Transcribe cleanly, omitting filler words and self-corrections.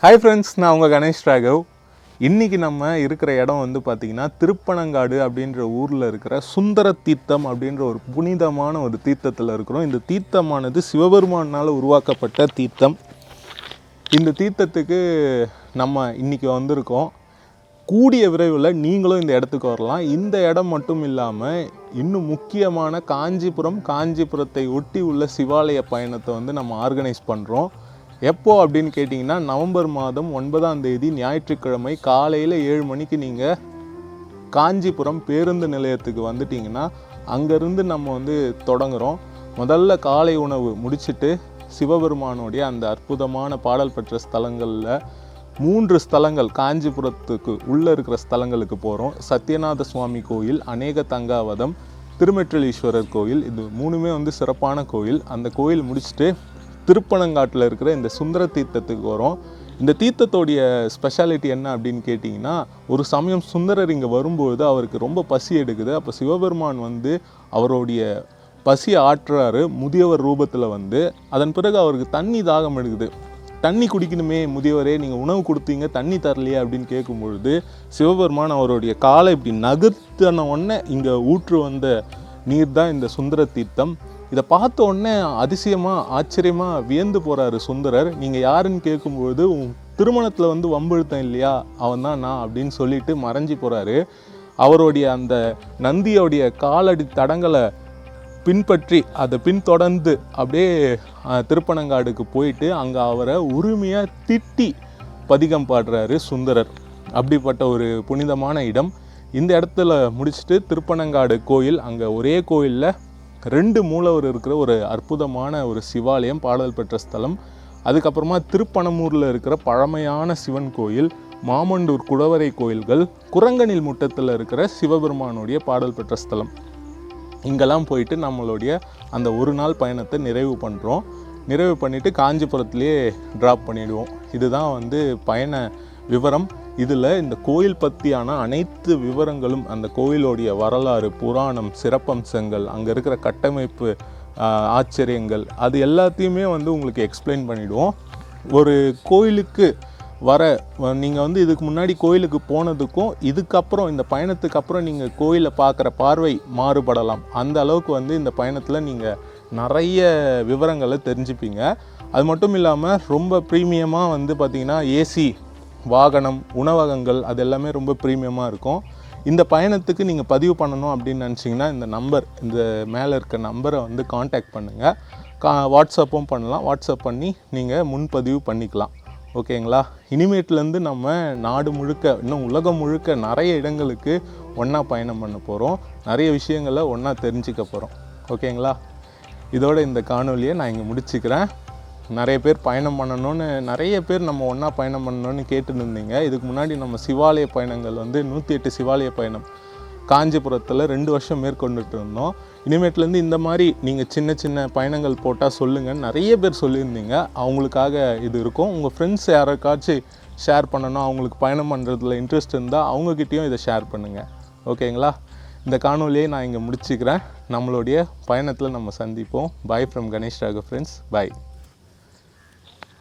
Hi friends, நான் உங்கள் கணேஷ் ராகவ். இன்றைக்கி நம்ம இருக்கிற இடம் வந்து பார்த்திங்கன்னா திருப்பனங்காடு அப்படின்ற ஊரில் இருக்கிற சுந்தர தீர்த்தம் அப்படின்ற ஒரு புனிதமான ஒரு தீர்த்தத்தில் இருக்கிறோம். இந்த தீர்த்தமானது சிவபெருமானால் உருவாக்கப்பட்ட தீர்த்தம். இந்த தீர்த்தத்துக்கு நம்ம இன்றைக்கி வந்திருக்கோம். கூடிய விரைவில் நீங்களும் இந்த இடத்துக்கு வரலாம். இந்த இடம் மட்டும் இல்லாமல் இன்னும் முக்கியமான காஞ்சிபுரத்தை ஒட்டி உள்ள சிவாலய பயணத்தை வந்து நம்ம ஆர்கனைஸ் பண்ணுறோம். எப்போ அப்படின்னு கேட்டிங்கன்னா, நவம்பர் மாதம் 9ஆம் தேதி ஞாயிற்றுக்கிழமை காலையில் 7 மணிக்கு நீங்கள் காஞ்சிபுரம் பேருந்து நிலையத்துக்கு வந்துட்டிங்கன்னா அங்கேருந்து நம்ம வந்து தொடங்குகிறோம். முதல்ல காலை உணவு முடிச்சுட்டு சிவபெருமானுடைய அந்த அற்புதமான பாடல் பெற்ற ஸ்தலங்களில் 3 ஸ்தலங்கள் காஞ்சிபுரத்துக்கு உள்ளே இருக்கிற ஸ்தலங்களுக்கு போகிறோம். சத்யநாத சுவாமி கோயில், அநேக தங்காவதம், திருமெற்றலீஸ்வரர் கோயில். இது 3மே வந்து சிறப்பான கோயில். அந்த கோயில் முடிச்சுட்டு திருப்பனங்காட்டில் இருக்கிற இந்த சுந்தர தீர்த்தத்துக்கு வரோம். இந்த தீர்த்தத்தோடைய ஸ்பெஷாலிட்டி என்ன அப்படின்னு கேட்டிங்கன்னா, ஒரு சமயம் சுந்தரர் இங்கே வரும்போது அவருக்கு ரொம்ப பசி எடுக்குது. அப்போ சிவபெருமான் வந்து அவருடைய பசியை ஆற்றுறாரு முதியவர் ரூபத்தில் வந்து. அதன் பிறகு அவருக்கு தண்ணி தாகம் எடுக்குது. தண்ணி குடிக்கணுமே முதியவரே, நீங்கள் உணவு கொடுத்தீங்க தண்ணி தரலையே அப்படின்னு கேட்கும்பொழுது சிவபெருமான் அவருடைய காலை இப்படி நகர்த்தின உடனே இங்கே ஊற்று வந்த நீர் தான் இந்த சுந்தர தீர்த்தம். இதை பார்த்த உடனே ஆச்சரியமாக வியந்து போகிறாரு சுந்தரர். நீங்கள் யாருன்னு கேட்கும்பொழுது, திருமணத்தில் வந்து வம்பெழுத்தம் இல்லையா, அவன் தான் நான் அப்படின்னு சொல்லிட்டு மறைஞ்சி போகிறாரு. அவருடைய அந்த நந்தியோடைய காலடி தடங்களை பின்பற்றி அதை பின்தொடர்ந்து அப்படியே திருப்பனங்காடுக்கு போயிட்டு அங்கே அவரை உரிமையாக திட்டி பதிகம் பாடுறாரு சுந்தரர். அப்படிப்பட்ட ஒரு புனிதமான இடம். இந்த இடத்துல முடிச்சுட்டு திருப்பனங்காடு கோயில், அங்கே ஒரே கோயிலில் 2 மூலவர் இருக்கிற ஒரு அற்புதமான ஒரு சிவாலயம், பாடல் பெற்ற ஸ்தலம். அதுக்கப்புறமா திருப்பனமூரில் இருக்கிற பழமையான சிவன் கோயில், மாமண்டூர் குடவரை கோயில்கள், குரங்கனில் முட்டத்தில் இருக்கிற சிவபெருமானுடைய பாடல் பெற்ற ஸ்தலம். இங்கெல்லாம் போயிட்டு நம்மளுடைய அந்த ஒரு நாள் பயணத்தை நிறைவு பண்ணிவிட்டு காஞ்சிபுரத்துலேயே ட்ராப் பண்ணிவிடுவோம். இதுதான் வந்து பயண விவரம். இதில் இந்த கோயில் பற்றியான அனைத்து விவரங்களும், அந்த கோயிலோடைய வரலாறு, புராணம், சிறப்பம்சங்கள், அங்கே இருக்கிற கட்டமைப்பு ஆச்சரியங்கள், அது எல்லாத்தையுமே வந்து உங்களுக்கு எக்ஸ்பிளைன் பண்ணிவிடுவோம். ஒரு கோயிலுக்கு நீங்கள் வந்து இதுக்கு முன்னாடி கோயிலுக்கு போனதுக்கும் இதுக்கப்புறம் இந்த பயணத்துக்கு அப்புறம் நீங்கள் கோயிலை பார்க்குற பார்வை மாறுபடலாம். அந்த அளவுக்கு வந்து இந்த பயணத்தில் நீங்கள் நிறைய விவரங்களை தெரிஞ்சுப்பீங்க. அது மட்டும் இல்லாமல் ரொம்ப ப்ரீமியமாக வந்து பார்த்திங்கன்னா ஏசி வாகனம், உணவகங்கள், அது எல்லாமே ரொம்ப ப்ரீமியமாக இருக்கும். இந்த பயணத்துக்கு நீங்கள் பதிவு பண்ணணும் அப்படின்னு நினச்சிங்கன்னா இந்த மேலே இருக்க நம்பரை வந்து காண்டாக்ட் பண்ணுங்கள். வாட்ஸ்அப்பும் பண்ணலாம். வாட்ஸ்அப் பண்ணி நீங்கள் முன்பதிவு பண்ணிக்கலாம். ஓகேங்களா? இனிமேட்லேருந்து நம்ம நாடு முழுக்க, இன்னும் உலகம் முழுக்க நிறைய இடங்களுக்கு ஒன்றா பயணம் பண்ண போகிறோம். நிறைய விஷயங்களை ஒன்றா தெரிஞ்சுக்க போகிறோம். ஓகேங்களா? இதோட இந்த காணொலியை நான் இங்கே முடிச்சுக்கிறேன். நிறைய பேர் பயணம் பண்ணணும்னு, நிறைய பேர் நம்ம ஒன்றா பயணம் பண்ணணும்னு கேட்டுருந்தீங்க. இதுக்கு முன்னாடி நம்ம சிவாலய பயணங்கள் வந்து 108 சிவாலய பயணம் காஞ்சிபுரத்தில் 2 வருஷம் மேற்கொண்டுட்டு இருந்தோம். இனிமேட்லேருந்து இந்த மாதிரி நீங்கள் சின்ன சின்ன பயணங்கள் போட்டால் சொல்லுங்கள். நிறைய பேர் சொல்லியிருந்தீங்க. அவங்களுக்காக இது இருக்கும். உங்கள் ஃப்ரெண்ட்ஸ் யாருக்காச்சும் ஷேர் பண்ணணும், அவங்களுக்கு பயணம் பண்ணுறதுல இன்ட்ரெஸ்ட் இருந்தால் அவங்கக்கிட்டேயும் இதை ஷேர் பண்ணுங்கள். ஓகேங்களா? இந்த காணொலியை நான் இங்கே முடிச்சுக்கிறேன். நம்மளுடைய பயணத்தில் நம்ம சந்திப்போம். Bye from Ganesh Raghav friends. Bye.